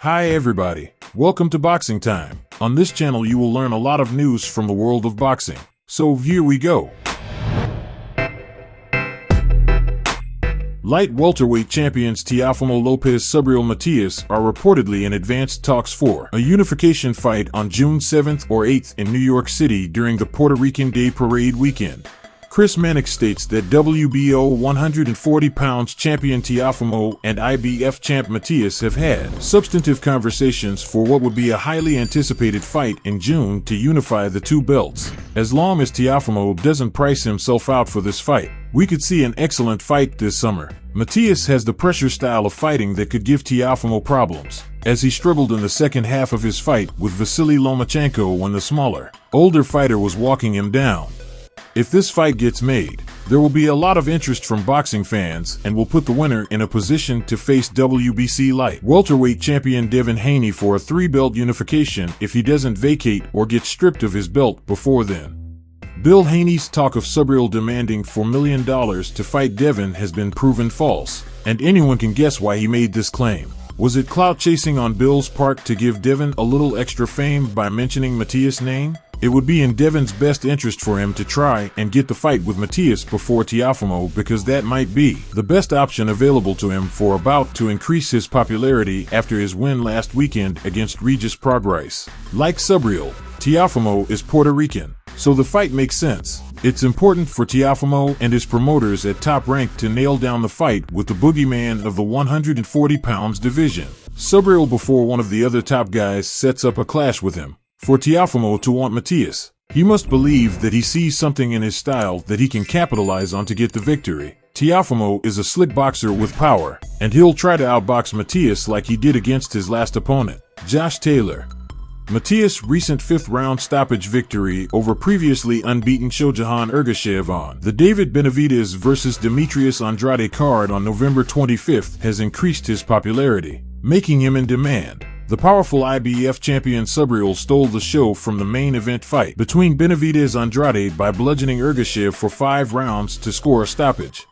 Hi everybody, welcome to Boxing Time. On this channel you will learn a lot of news from the world of boxing. So here we go. Light welterweight champions Teofimo Lopez Subriel Matias are reportedly in advanced talks for a unification fight on June 7th or 8th in New York City during the Puerto Rican Day Parade weekend. Chris Mannix states that WBO 140 pounds champion Teofimo and IBF champ Matias have had substantive conversations for what would be a highly anticipated fight in June to unify the two belts. As long as Teofimo doesn't price himself out for this fight, we could see an excellent fight this summer. Matias has the pressure style of fighting that could give Teofimo problems, as he struggled in the second half of his fight with Vasily Lomachenko when the smaller, older fighter was walking him down. If this fight gets made, there will be a lot of interest from boxing fans and will put the winner in a position to face WBC light welterweight champion Devin Haney for a 3-belt unification if he doesn't vacate or get stripped of his belt before then. Bill Haney's talk of Subriel demanding $4 million to fight Devin has been proven false, and anyone can guess why he made this claim. Was it clout chasing on Bill's part to give Devin a little extra fame by mentioning Matias' name? It would be in Devin's best interest for him to try and get the fight with Matias before Teofimo, because that might be the best option available to him for about to increase his popularity after his win last weekend against Regis Prograis. Like Subriel, Teofimo is Puerto Rican, so the fight makes sense. It's important for Teofimo and his promoters at Top Rank to nail down the fight with the boogeyman of the 140 pounds division. Subriel before one of the other top guys sets up a clash with him. For Teofimo to want Matias, he must believe that he sees something in his style that he can capitalize on to get the victory. Teofimo is a slick boxer with power, and he'll try to outbox Matias like he did against his last opponent, Josh Taylor. Matias' recent 5th-round stoppage victory over previously unbeaten Shojahan Ergashev on the David Benavidez vs. Demetrius Andrade card on November 25th has increased his popularity, making him in demand. The powerful IBF champion Subriel stole the show from the main event fight between Benavidez Andrade by bludgeoning Ergashev for 5 rounds to score a stoppage.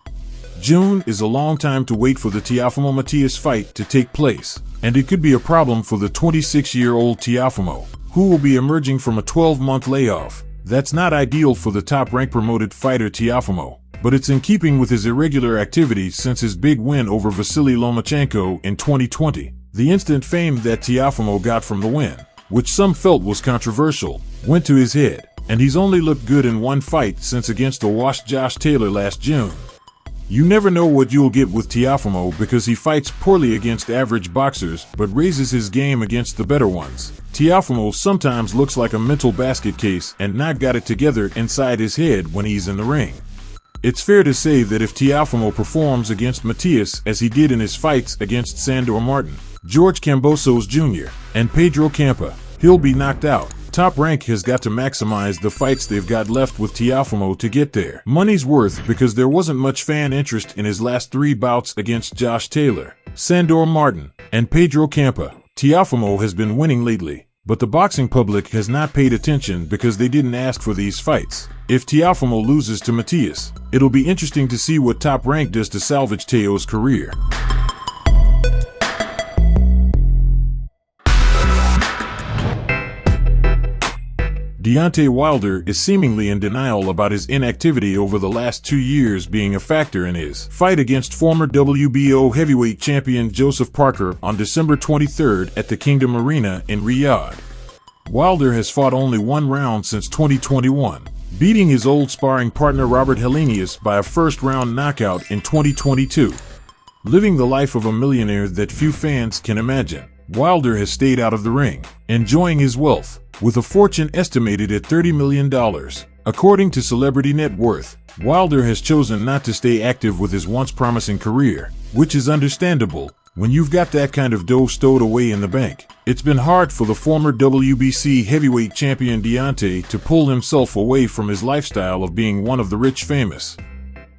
June is a long time to wait for the Teofimo Matias fight to take place, and it could be a problem for the 26-year-old Teofimo, who will be emerging from a 12-month layoff. That's not ideal for the top-rank promoted fighter Teofimo, but it's in keeping with his irregular activity since his big win over Vasily Lomachenko in 2020. The instant fame that Teofimo got from the win, which some felt was controversial, went to his head, and he's only looked good in one fight since against the washed Josh Taylor last June. You never know what you'll get with Teofimo because he fights poorly against average boxers but raises his game against the better ones. Teofimo sometimes looks like a mental basket case and not got it together inside his head when he's in the ring. It's fair to say that if Teofimo performs against Matias as he did in his fights against Sandor Martin, George Kambosos Jr., and Pedro Campa, he'll be knocked out. Top Rank has got to maximize the fights they've got left with Teofimo to get their money's worth, because there wasn't much fan interest in his last 3 bouts against Josh Taylor, Sandor Martin, and Pedro Campa. Teofimo has been winning lately, but the boxing public has not paid attention because they didn't ask for these fights. If Teofimo loses to Matias, it'll be interesting to see what Top Rank does to salvage Teo's career. Deontay Wilder is seemingly in denial about his inactivity over the last 2 years being a factor in his fight against former WBO heavyweight champion Joseph Parker on December 23rd at the Kingdom Arena in Riyadh. Wilder has fought only 1 round since 2021, beating his old sparring partner Robert Helenius by a first-round knockout in 2022. Living the life of a millionaire that few fans can imagine, Wilder has stayed out of the ring, enjoying his wealth, with a fortune estimated at $30 million. According to Celebrity Net Worth, Wilder has chosen not to stay active with his once promising career, which is understandable when you've got that kind of dough stowed away in the bank. It's been hard for the former WBC heavyweight champion Deontay to pull himself away from his lifestyle of being one of the rich famous.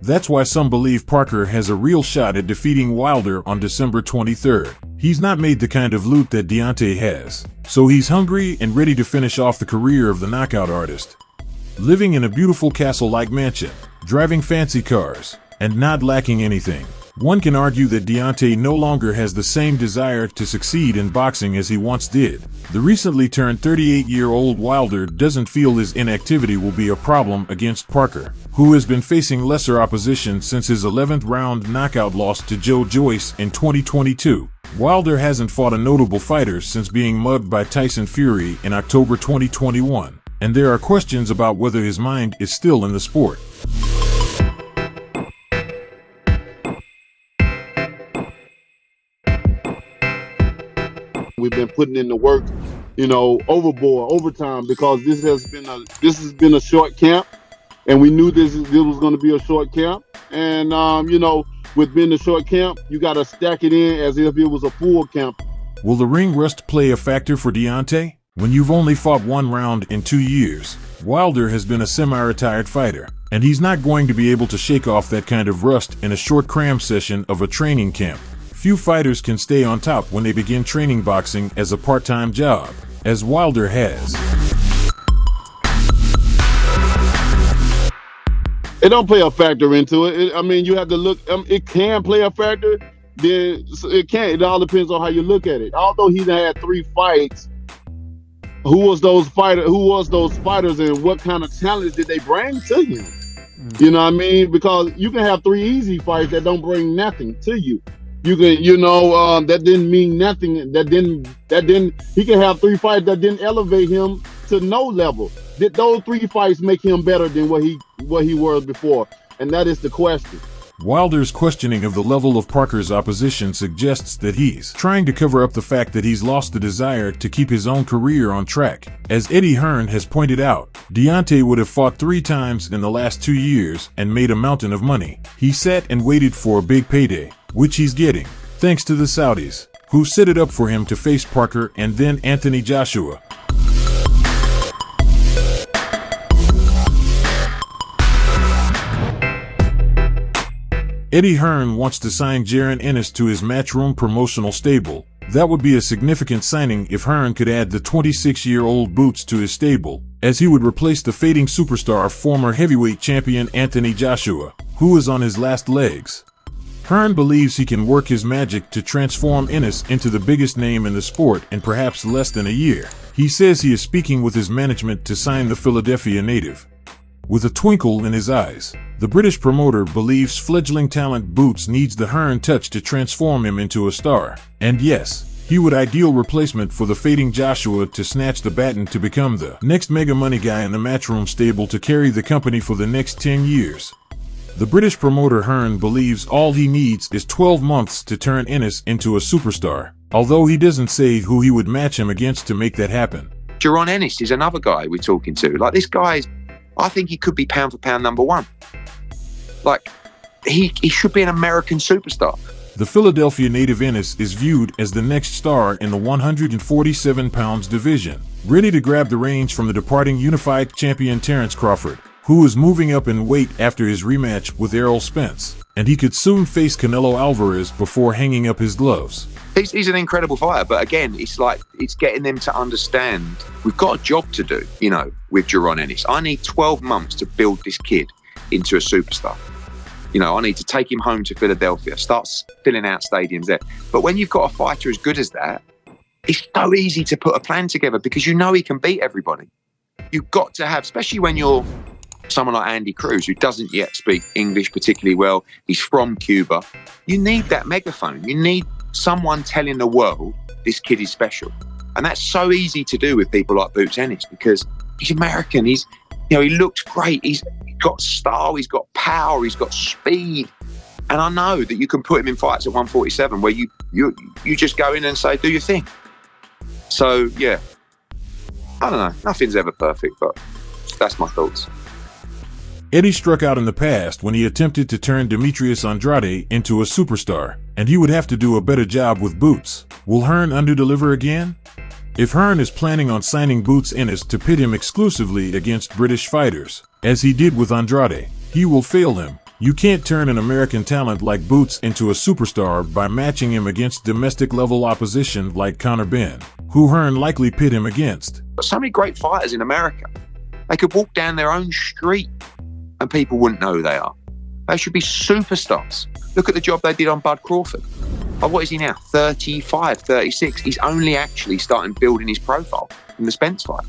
That's why some believe Parker has a real shot at defeating Wilder on December 23rd. He's not made the kind of loot that Deontay has, so he's hungry and ready to finish off the career of the knockout artist. Living in a beautiful castle-like mansion, driving fancy cars, and not lacking anything, One can argue that Deontay no longer has the same desire to succeed in boxing as he once did. The recently turned 38-year-old Wilder doesn't feel his inactivity will be a problem against Parker, who has been facing lesser opposition since his 11th round knockout loss to Joe Joyce in 2022. Wilder hasn't fought a notable fighter since being mugged by Tyson Fury in October 2021, and there are questions about whether his mind is still in the sport. We've been putting in the work, overtime, because this has been a short camp, and we knew this was going to be a short camp. And with being a short camp, you got to stack it in as if it was a full camp. Will the ring rust play a factor for Deontay? When you've only fought one round in 2 years, Wilder has been a semi-retired fighter, and he's not going to be able to shake off that kind of rust in a short cram session of a training camp. Few fighters can stay on top when they begin training boxing as a part-time job, as Wilder has. It don't play a factor into it. You have to look. It can play a factor. Then it can. It all depends on how you look at it. Although he's had 3 fights, who was those fighters, and what kind of talents did they bring to him? You know what I mean? Because you can have 3 easy fights that don't bring nothing to you. You can, that didn't mean nothing. He can have 3 fights that didn't elevate him to no level. Did those 3 fights make him better than what he was before? And that is the question. Wilder's questioning of the level of Parker's opposition suggests that he's trying to cover up the fact that he's lost the desire to keep his own career on track. As Hearn has pointed out, Deontay would have fought 3 times in the last 2 years and made a mountain of money. He sat and waited for a big payday, which he's getting, thanks to the Saudis, who set it up for him to face Parker and then Anthony Joshua. Hearn wants to sign Jaron Ennis to his Matchroom promotional stable. That would be a significant signing if Hearn could add the 26-year-old Boots to his stable, as he would replace the fading superstar former heavyweight champion Anthony Joshua, who is on his last legs. Hearn believes he can work his magic to transform Ennis into the biggest name in the sport in perhaps less than a year. He says he is speaking with his management to sign the Philadelphia native. With a twinkle in his eyes, the British promoter believes fledgling talent Boots needs the Hearn touch to transform him into a star. And yes, he would ideal replacement for the fading Joshua to snatch the baton to become the next mega money guy in the Matchroom stable to carry the company for the next 10 years. The British promoter Hearn believes all he needs is 12 months to turn Ennis into a superstar, although he doesn't say who he would match him against to make that happen. Jaron Ennis is another guy we're talking to. Like, this guy, I think he could be pound for pound #1. Like, he should be an American superstar. The Philadelphia native Ennis is viewed as the next star in the 147 pounds division, ready to grab the reins from the departing unified champion Terence Crawford, who is moving up in weight after his rematch with Errol Spence, and he could soon face Canelo Alvarez before hanging up his gloves. He's an incredible fighter, but again, it's getting them to understand we've got a job to do, with Jaron Ennis. I need 12 months to build this kid into a superstar. I need to take him home to Philadelphia, start filling out stadiums there. But when you've got a fighter as good as that, it's so easy to put a plan together because he can beat everybody. You've got to have, especially when you're someone like Andy Cruz, who doesn't yet speak English particularly well. He's from Cuba. You need that megaphone. You need someone telling the world this kid is special. And that's so easy to do with people like Boots Ennis because he's American. He looked great. He's got style. He's got power. He's got speed. And I know that you can put him in fights at 147 where you just go in and say, do your thing. So, yeah. I don't know. Nothing's ever perfect, but that's my thoughts. Eddie struck out in the past when he attempted to turn Demetrius Andrade into a superstar, and he would have to do a better job with Boots. Will Hearn underdeliver again? If Hearn is planning on signing Boots Ennis to pit him exclusively against British fighters, as he did with Andrade, he will fail him. You can't turn an American talent like Boots into a superstar by matching him against domestic-level opposition like Conor Benn, who Hearn likely pit him against. So many great fighters in America. They could walk down their own street and people wouldn't know who they are. They should be superstars. Look at the job they did on Bud Crawford. Oh, what is he now? 35, 36. He's only actually starting building his profile in the Spence fight.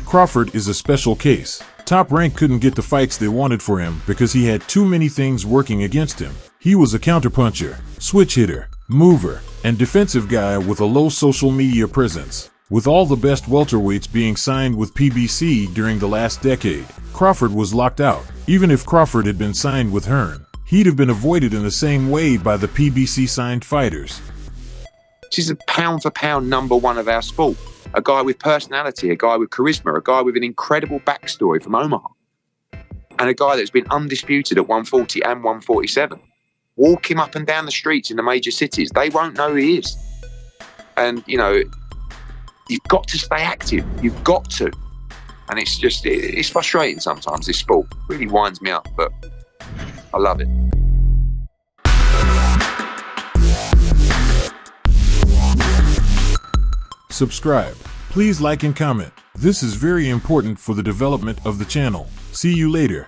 Crawford is a special case. Top Rank couldn't get the fights they wanted for him because he had too many things working against him. He was a counterpuncher, switch hitter, mover, and defensive guy with a low social media presence. With all the best welterweights being signed with PBC during the last decade, Crawford was locked out. Even if Crawford had been signed with Hearn, he'd have been avoided in the same way by the PBC-signed fighters. This is a pound-for-pound number one of our sport. A guy with personality, a guy with charisma, a guy with an incredible backstory from Omaha, and a guy that's been undisputed at 140 and 147. Walk him up and down the streets in the major cities, they won't know who he is. And, you know, you've got to stay active. You've got to. And it's just, it's frustrating sometimes, this sport. It really winds me up, but I love it. Subscribe. Please like and comment. This is very important for the development of the channel. See you later.